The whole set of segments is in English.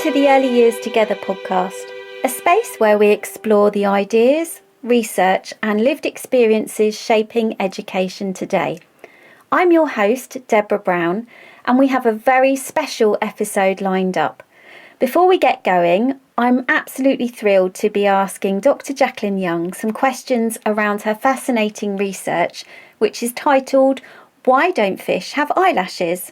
to the Early Years Together podcast, a space where we explore the ideas, research and lived experiences shaping education today. I'm your host, Deborah Brown, and we have a very special episode lined up. Before we get going, I'm absolutely thrilled to be asking Dr. Jacqueline Young some questions around her fascinating research, which is titled, Why Don't Fish Have Eyelashes?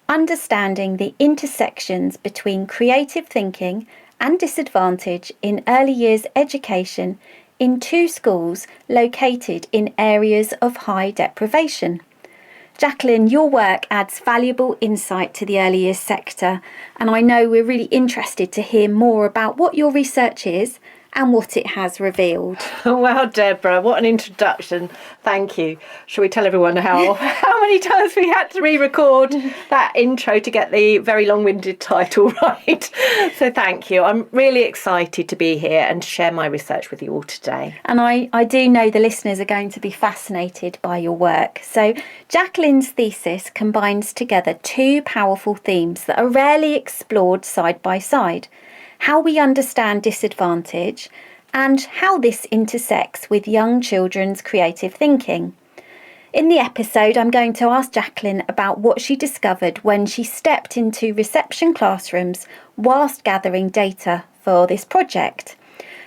Understanding the intersections between creative thinking and disadvantage in early years education in 2 schools located in areas of high deprivation. Jacqueline, your work adds valuable insight to the early years sector, and I know we're really interested to hear more about what your research is and what it has revealed. Well, Deborah, what an introduction. Thank you. Shall we tell everyone how many times we had to re-record that intro to get the very long-winded title right? So thank you. I'm really excited to be here and to share my research with you all today. And I do know the listeners are going to be fascinated by your work. So Jacqueline's thesis combines together 2 powerful themes that are rarely explored side by side: how we understand disadvantage, and how this intersects with young children's creative thinking. In the episode, I'm going to ask Jacqueline about what she discovered when she stepped into reception classrooms whilst gathering data for this project.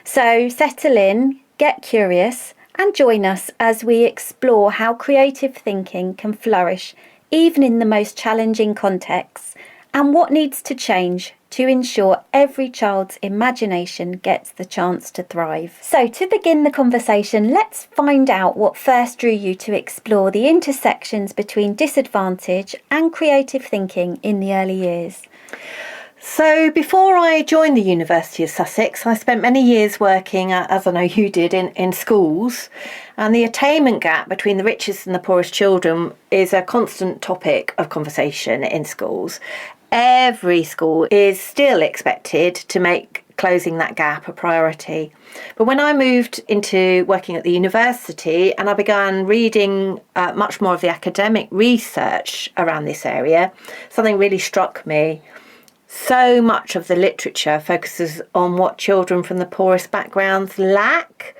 So settle in, get curious, and join us as we explore how creative thinking can flourish even in the most challenging contexts, and what needs to change to ensure every child's imagination gets the chance to thrive. So to begin the conversation, let's find out what first drew you to explore the intersections between disadvantage and creative thinking in the early years. So before I joined the University of Sussex, I spent many years working, as I know you did, in schools. And the attainment gap between the richest and the poorest children is a constant topic of conversation in schools. Every school is still expected to make closing that gap a priority. But when I moved into working at the university and I began reading much more of the academic research around this area, something really struck me. So much of the literature focuses on what children from the poorest backgrounds lack,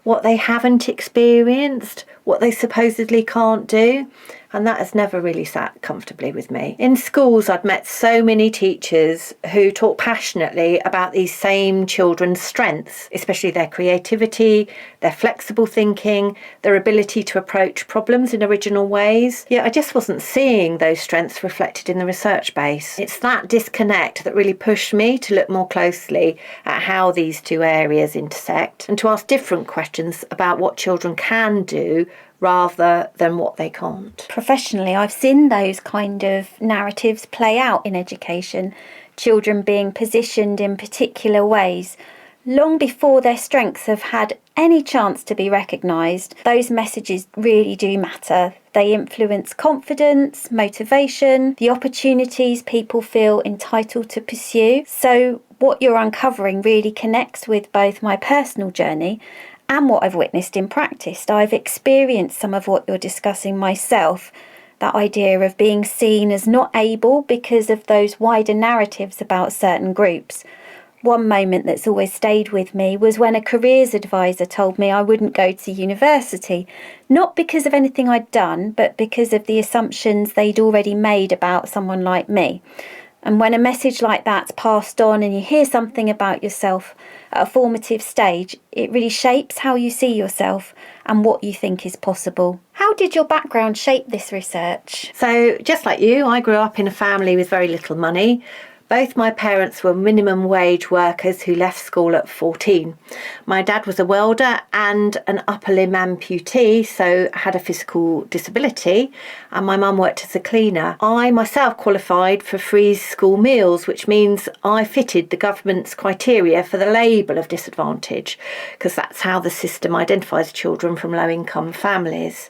what they haven't experienced, what they supposedly can't do. And that has never really sat comfortably with me. In schools, I'd met so many teachers who talk passionately about these same children's strengths, especially their creativity, their flexible thinking, their ability to approach problems in original ways. Yet I just wasn't seeing those strengths reflected in the research base. It's that disconnect that really pushed me to look more closely at how these 2 areas intersect and to ask different questions about what children can do rather than what they can't. Professionally, I've seen those kind of narratives play out in education, children being positioned in particular ways. Long before their strengths have had any chance to be recognised, those messages really do matter. They influence confidence, motivation, the opportunities people feel entitled to pursue. So what you're uncovering really connects with both my personal journey and what I've witnessed in practice. I've experienced some of what you're discussing myself, that idea of being seen as not able because of those wider narratives about certain groups. One moment that's always stayed with me was when a careers advisor told me I wouldn't go to university, not because of anything I'd done, but because of the assumptions they'd already made about someone like me. And when a message like that's passed on and you hear something about yourself at a formative stage, it really shapes how you see yourself and what you think is possible. How did your background shape this research? So just like you, I grew up in a family with very little money. Both my parents were minimum wage workers who left school at 14. My dad was a welder and an upper limb amputee, so had a physical disability, and my mum worked as a cleaner. I myself qualified for free school meals, which means I fitted the government's criteria for the label of disadvantage, because that's how the system identifies children from low-income families.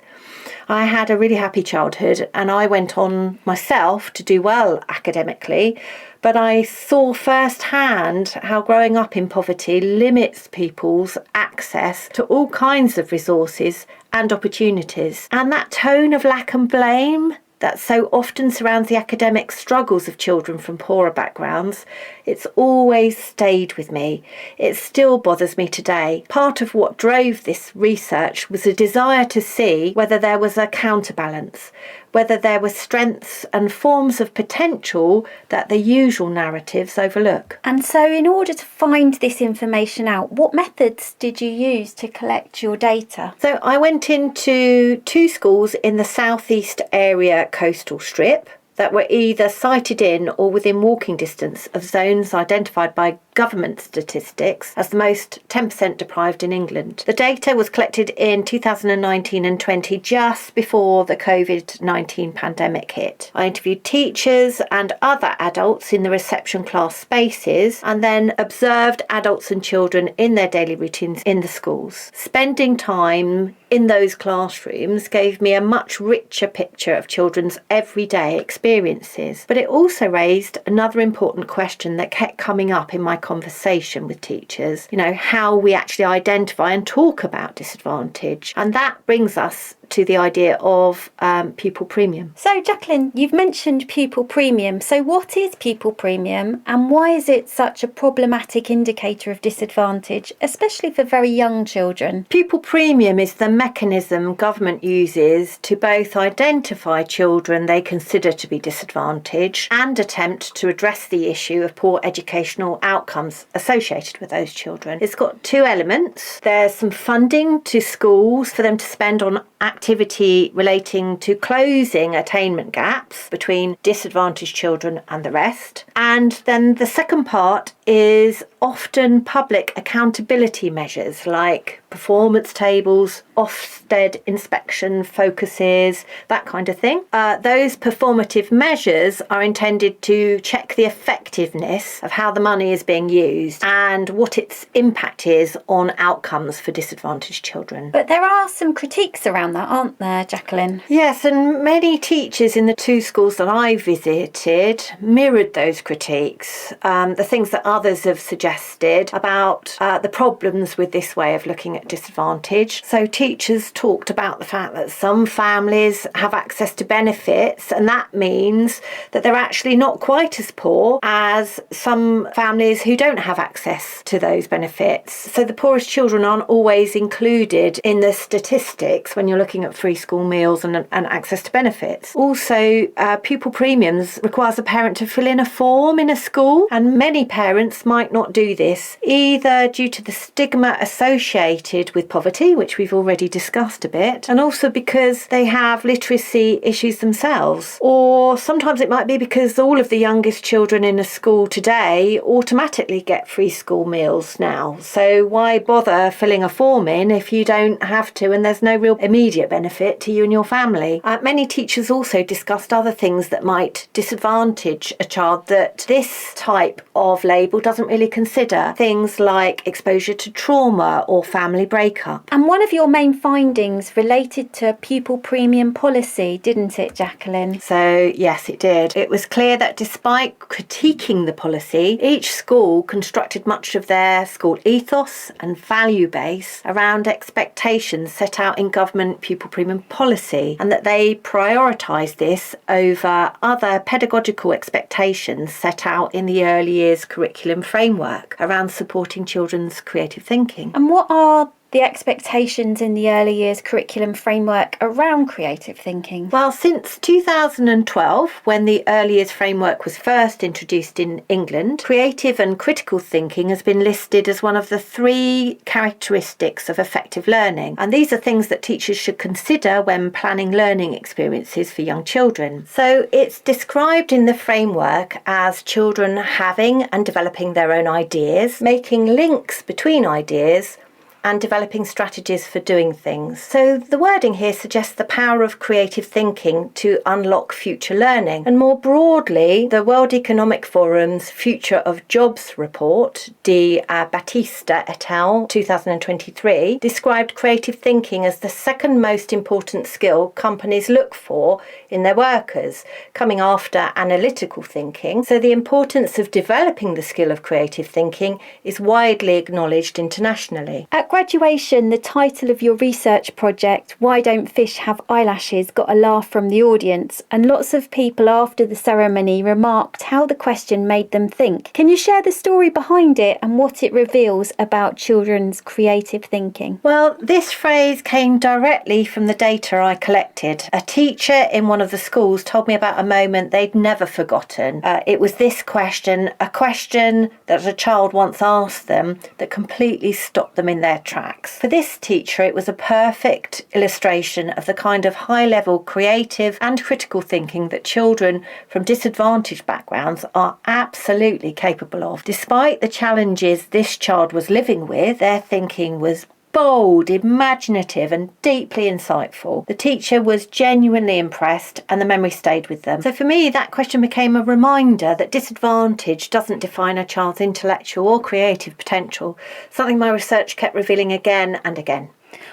I had a really happy childhood and I went on myself to do well academically, but I saw firsthand how growing up in poverty limits people's access to all kinds of resources and opportunities. And that tone of lack and blame that so often surrounds the academic struggles of children from poorer backgrounds, it's always stayed with me. It still bothers me today. Part of what drove this research was a desire to see whether there was a counterbalance, whether there were strengths and forms of potential that the usual narratives overlook. And so in order to find this information out, what methods did you use to collect your data? So I went into 2 schools in the southeast area coastal strip that were either sited in or within walking distance of zones identified by government statistics as the most 10% deprived in England. The data was collected in 2019 and 20, just before the COVID-19 pandemic hit. I interviewed teachers and other adults in the reception class spaces and then observed adults and children in their daily routines in the schools. Spending time in those classrooms gave me a much richer picture of children's everyday experiences. But it also raised another important question that kept coming up in my conversation with teachers, how we actually identify and talk about disadvantage. And that brings us to the idea of pupil premium. So Jacqueline, you've mentioned pupil premium. So what is pupil premium and why is it such a problematic indicator of disadvantage, especially for very young children? Pupil premium is the mechanism government uses to both identify children they consider to be disadvantaged and attempt to address the issue of poor educational outcomes associated with those children. It's got 2 elements. There's some funding to schools for them to spend on activity relating to closing attainment gaps between disadvantaged children and the rest. And then the second part is often public accountability measures like performance tables, Ofsted inspection focuses, that kind of thing. Those performative measures are intended to check the effectiveness of how the money is being used and what its impact is on outcomes for disadvantaged children. But there are some critiques around that, aren't there, Jacqueline? Yes, and many teachers in the 2 schools that I visited mirrored those critiques, the things that others have suggested about the problems with this way of looking at disadvantage. So teachers talked about the fact that some families have access to benefits, and that means that they're actually not quite as poor as some families who don't have access to those benefits. So the poorest children aren't always included in the statistics when you're looking at free school meals and access to benefits. Also, pupil premiums requires a parent to fill in a form in a school, and many parents might not do this, either due to the stigma associated with poverty, which we've already discussed a bit, and also because they have literacy issues themselves. Or sometimes it might be because all of the youngest children in a school today automatically get free school meals now. So why bother filling a form in if you don't have to and there's no real immediate benefit to you and your family? Many teachers also discussed other things that might disadvantage a child that this type of label doesn't really consider, things like exposure to trauma or family breakup. And one of your main findings related to pupil premium policy, didn't it, Jacqueline? So yes, it did. It was clear that despite critiquing the policy, each school constructed much of their school ethos and value base around expectations set out in government pupil premium policy, and that they prioritised this over other pedagogical expectations set out in the early years curriculum framework around supporting children's creative thinking. And what are the expectations in the early years curriculum framework around creative thinking? Well, since 2012, when the early years framework was first introduced in England, creative and critical thinking has been listed as one of the 3 characteristics of effective learning. And these are things that teachers should consider when planning learning experiences for young children. So it's described in the framework as children having and developing their own ideas, making links between ideas, and developing strategies for doing things. So the wording here suggests the power of creative thinking to unlock future learning. And more broadly, the World Economic Forum's Future of Jobs report, de Battista et al. 2023, described creative thinking as the second most important skill companies look for in their workers, coming after analytical thinking. So the importance of developing the skill of creative thinking is widely acknowledged internationally. At graduation, the title of your research project, Why Don't Fish Have Eyelashes, got a laugh from the audience, and lots of people after the ceremony remarked how the question made them think. Can you share the story behind it and what it reveals about children's creative thinking? Well, this phrase came directly from the data I collected. A teacher in one of the schools told me about a moment they'd never forgotten. It was this question, a question that a child once asked them that completely stopped them in their tracks. For this teacher, it was a perfect illustration of the kind of high-level creative and critical thinking that children from disadvantaged backgrounds are absolutely capable of. Despite the challenges this child was living with, their thinking was bold, imaginative and deeply insightful. The teacher was genuinely impressed and the memory stayed with them. So for me, that question became a reminder that disadvantage doesn't define a child's intellectual or creative potential, something my research kept revealing again and again.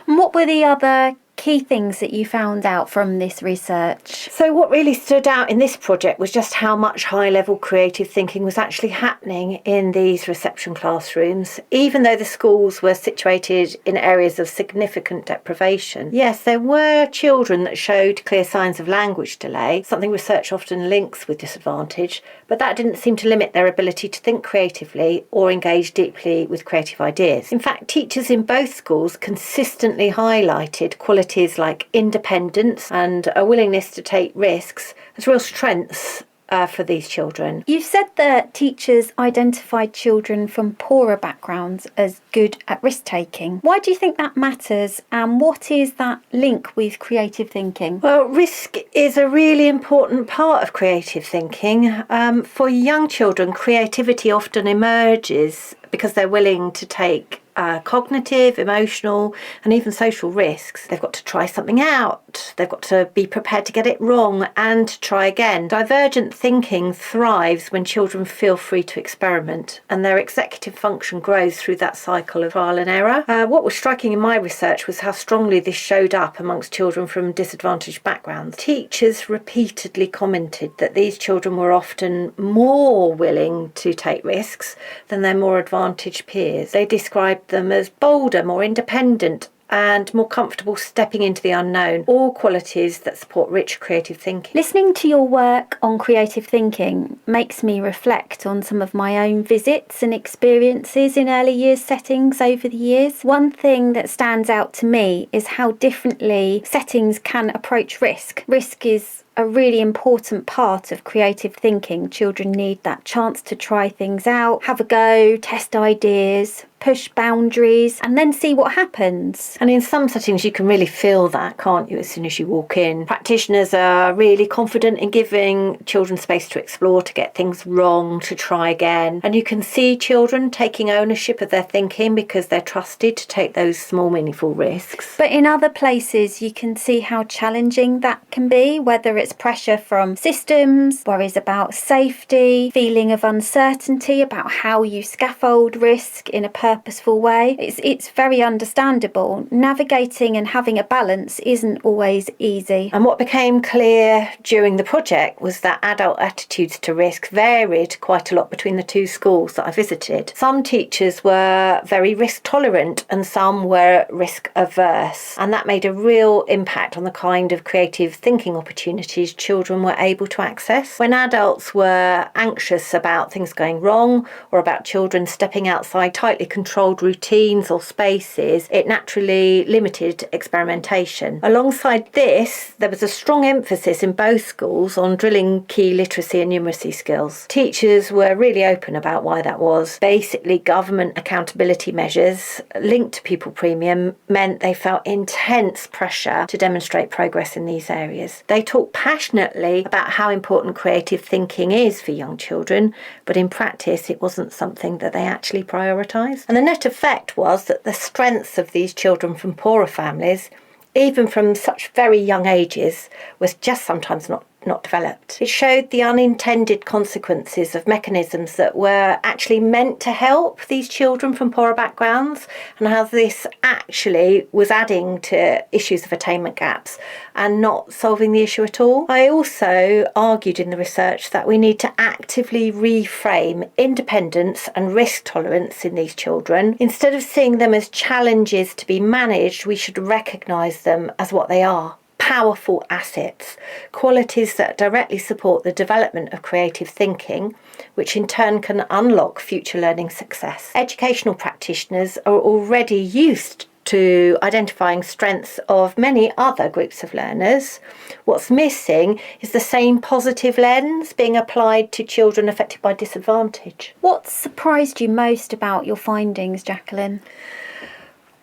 And what were the other key things that you found out from this research? So what really stood out in this project was just how much high-level creative thinking was actually happening in these reception classrooms, even though the schools were situated in areas of significant deprivation. Yes, there were children that showed clear signs of language delay, something research often links with disadvantage, but that didn't seem to limit their ability to think creatively or engage deeply with creative ideas. In fact, teachers in both schools consistently highlighted qualities like independence and a willingness to take risks as real strengths for these children. You've said that teachers identified children from poorer backgrounds as good at risk-taking. Why do you think that matters, and what is that link with creative thinking? Well, risk is a really important part of creative thinking. For young children, creativity often emerges because they're willing to take cognitive, emotional and even social risks. They've got to try something out, they've got to be prepared to get it wrong and to try again. Divergent thinking thrives when children feel free to experiment, and their executive function grows through that cycle of trial and error. What was striking in my research was how strongly this showed up amongst children from disadvantaged backgrounds. Teachers repeatedly commented that these children were often more willing to take risks than their more advantaged peers. They described them as bolder, more independent and more comfortable stepping into the unknown, all qualities that support rich creative thinking. Listening to your work on creative thinking makes me reflect on some of my own visits and experiences in early years settings over the years. One thing that stands out to me is how differently settings can approach risk. Risk is a really important part of creative thinking. Children need that chance to try things out, have a go, test ideas, push boundaries, and then see what happens. And in some settings you can really feel that, can't you, as soon as you walk in. Practitioners are really confident in giving children space to explore, to get things wrong, to try again. And you can see children taking ownership of their thinking because they're trusted to take those small, meaningful risks. But in other places you can see how challenging that can be, whether it's pressure from systems, worries about safety, feeling of uncertainty about how you scaffold risk in a purposeful way. It's very understandable. Navigating and having a balance isn't always easy. And what became clear during the project was that adult attitudes to risk varied quite a lot between the two schools that I visited. Some teachers were very risk tolerant and some were risk averse, and that made a real impact on the kind of creative thinking opportunities children were able to access. When adults were anxious about things going wrong or about children stepping outside tightly controlled routines or spaces, it naturally limited experimentation. Alongside this, there was a strong emphasis in both schools on drilling key literacy and numeracy skills. Teachers were really open about why that was. Basically, government accountability measures linked to pupil premium meant they felt intense pressure to demonstrate progress in these areas. They talked passionately about how important creative thinking is for young children, but in practice it wasn't something that they actually prioritised. And the net effect was that the strengths of these children from poorer families, even from such very young ages, was just sometimes not not developed. It showed the unintended consequences of mechanisms that were actually meant to help these children from poorer backgrounds, and how this actually was adding to issues of attainment gaps and not solving the issue at all. I also argued in the research that we need to actively reframe independence and risk tolerance in these children. Instead of seeing them as challenges to be managed, we should recognise them as what they are: powerful assets, qualities that directly support the development of creative thinking, which in turn can unlock future learning success. Educational practitioners are already used to identifying strengths of many other groups of learners. What's missing is the same positive lens being applied to children affected by disadvantage. What surprised you most about your findings, Jacqueline?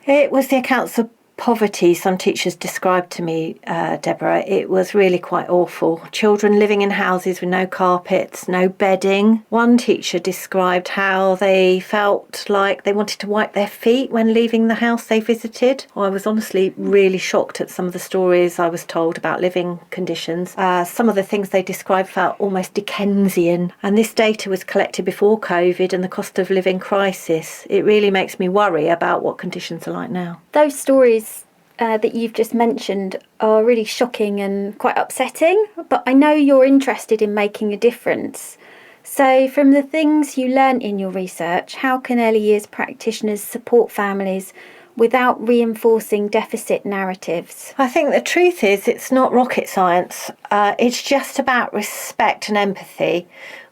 It was the accounts of poverty some teachers described to me, Deborah. It was really quite awful. Children living in houses with no carpets, no bedding. One teacher described how they felt like they wanted to wipe their feet when leaving the house they visited. I was honestly really shocked at some of the stories I was told about living conditions. Some of the things they described felt almost Dickensian, and this data was collected before COVID and the cost of living crisis. It really makes me worry about what conditions are like now. Those stories that you've just mentioned are really shocking and quite upsetting, but I know you're interested in making a difference. So from the things you learnt in your research, how can early years practitioners support families without reinforcing deficit narratives? I think the truth is it's not rocket science. It's just about respect and empathy.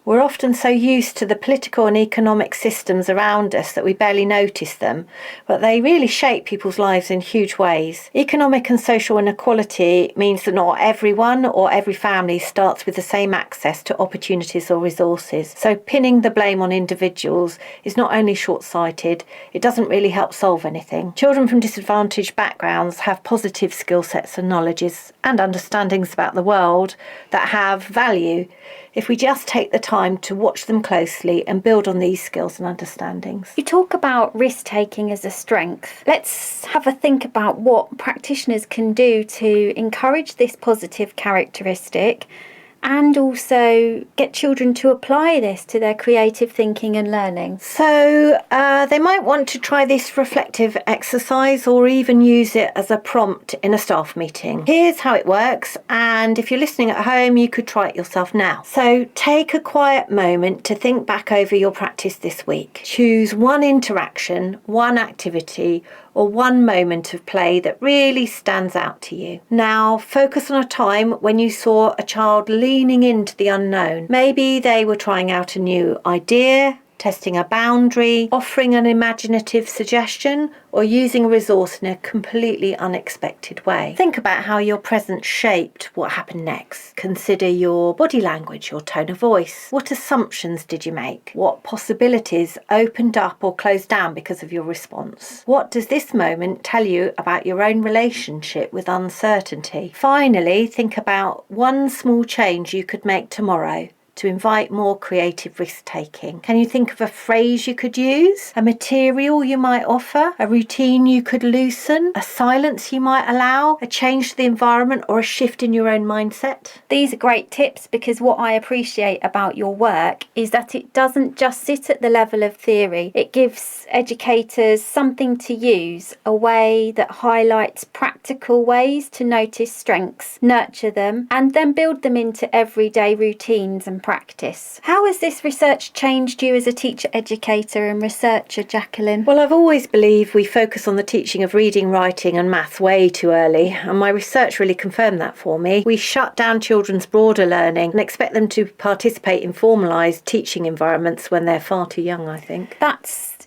We're often so used to the political and economic systems around us that we barely notice them, but they really shape people's lives in huge ways. Economic and social inequality means that not everyone or every family starts with the same access to opportunities or resources. So pinning the blame on individuals is not only short-sighted, it doesn't really help solve anything. Children from disadvantaged backgrounds have positive skill sets and knowledges and understandings about the world that have value if we just take the time to watch them closely and build on these skills and understandings. You talk about risk-taking as a strength. Let's have a think about what practitioners can do to encourage this positive characteristic and also get children to apply this to their creative thinking and learning. So they might want to try this reflective exercise or even use it as a prompt in a staff meeting. Here's how it works, and if you're listening at home, you could try it yourself now. So take a quiet moment to think back over your practice this week. Choose one interaction, one activity, or one moment of play that really stands out to you. Now, focus on a time when you saw a child leaning into the unknown. Maybe they were trying out a new idea, testing a boundary, offering an imaginative suggestion, or using a resource in a completely unexpected way. Think about how your presence shaped what happened next. Consider your body language, your tone of voice. What assumptions did you make? What possibilities opened up or closed down because of your response? What does this moment tell you about your own relationship with uncertainty? Finally, think about one small change you could make tomorrow to invite more creative risk-taking. Can you think of a phrase you could use? A material you might offer? A routine you could loosen? A silence you might allow? A change to the environment or a shift in your own mindset? These are great tips because what I appreciate about your work is that it doesn't just sit at the level of theory. It gives educators something to use, a way that highlights practical ways to notice strengths, nurture them, and then build them into everyday routines and practice. How has this research changed you as a teacher, educator and researcher, Jacqueline? Well, I've always believed we focus on the teaching of reading, writing and maths way too early, and my research really confirmed that for me. We shut down children's broader learning and expect them to participate in formalised teaching environments when they're far too young, I think.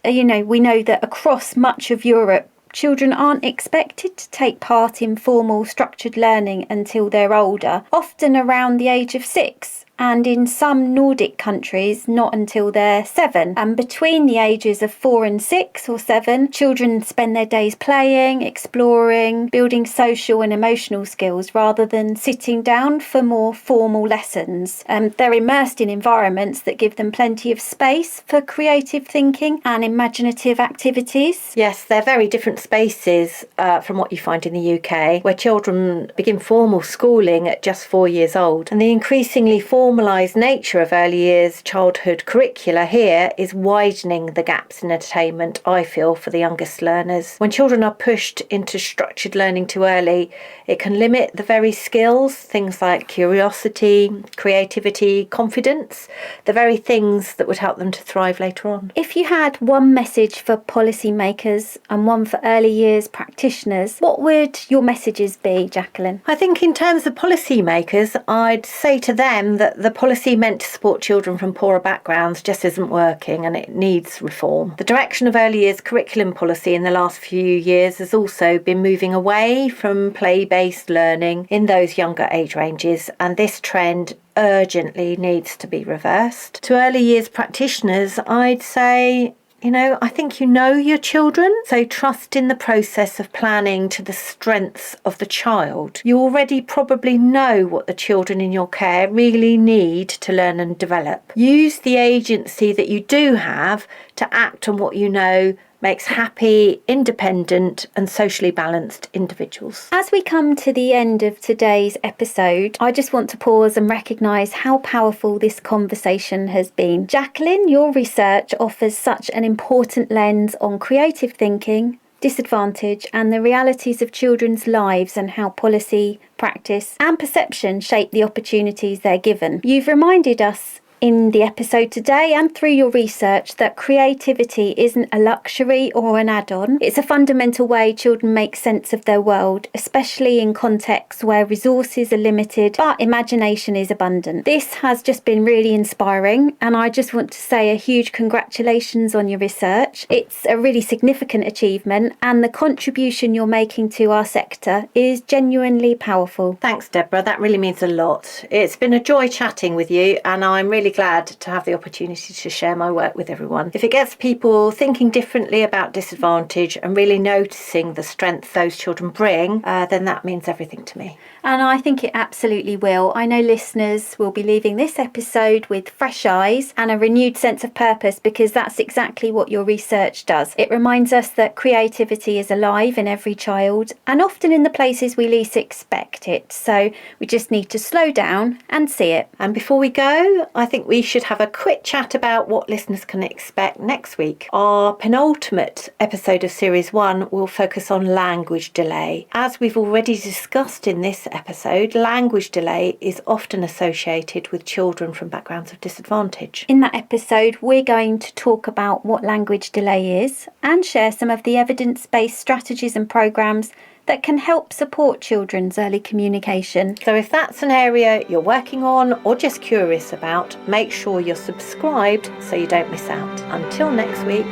We know that across much of Europe, children aren't expected to take part in formal structured learning until they're older, often around the age of 6. and in some Nordic countries, not until they're 7. And between the ages of 4 and 6 or 7, children spend their days playing, exploring, building social and emotional skills rather than sitting down for more formal lessons. They're immersed in environments that give them plenty of space for creative thinking and imaginative activities. Yes, they're very different spaces from what you find in the UK, where children begin formal schooling at just 4 years old. And the increasingly formalised nature of early years childhood curricula here is widening the gaps in attainment, I feel, for the youngest learners. When children are pushed into structured learning too early, it can limit the very skills, things like curiosity, creativity, confidence, the very things that would help them to thrive later on. If you had one message for policymakers and one for early years practitioners, what would your messages be, Jacqueline? I think in terms of policymakers, I'd say to them that the policy meant to support children from poorer backgrounds just isn't working and it needs reform. The direction of early years curriculum policy in the last few years has also been moving away from play-based learning in those younger age ranges, and this trend urgently needs to be reversed. To early years practitioners, I'd say, I think you know your children, so trust in the process of planning to the strengths of the child. You already probably know what the children in your care really need to learn and develop. Use the agency that you do have to act on what you know makes happy, independent and socially balanced individuals. As we come to the end of today's episode, I just want to pause and recognise how powerful this conversation has been. Jacqueline, your research offers such an important lens on creative thinking, disadvantage and the realities of children's lives and how policy, practice and perception shape the opportunities they're given. You've reminded us in the episode today and through your research that creativity isn't a luxury or an add-on. It's a fundamental way children make sense of their world, especially in contexts where resources are limited but imagination is abundant. This has just been really inspiring, and I just want to say a huge congratulations on your research. It's a really significant achievement and the contribution you're making to our sector is genuinely powerful. Thanks, Deborah. That really means a lot. It's been a joy chatting with you, and I'm really glad to have the opportunity to share my work with everyone. If it gets people thinking differently about disadvantage and really noticing the strength those children bring, then that means everything to me. And I think it absolutely will. I know listeners will be leaving this episode with fresh eyes and a renewed sense of purpose, because that's exactly what your research does. It reminds us that creativity is alive in every child and often in the places we least expect it. So we just need to slow down and see it. And before we go, I think we should have a quick chat about what listeners can expect next week. Our penultimate episode of Series 1 will focus on language delay. As we've already discussed in this episode, language delay is often associated with children from backgrounds of disadvantage. In that episode, we're going to talk about what language delay is and share some of the evidence-based strategies and programmes that can help support children's early communication. So if that's an area you're working on or just curious about, make sure you're subscribed so you don't miss out. Until next week,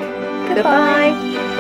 goodbye.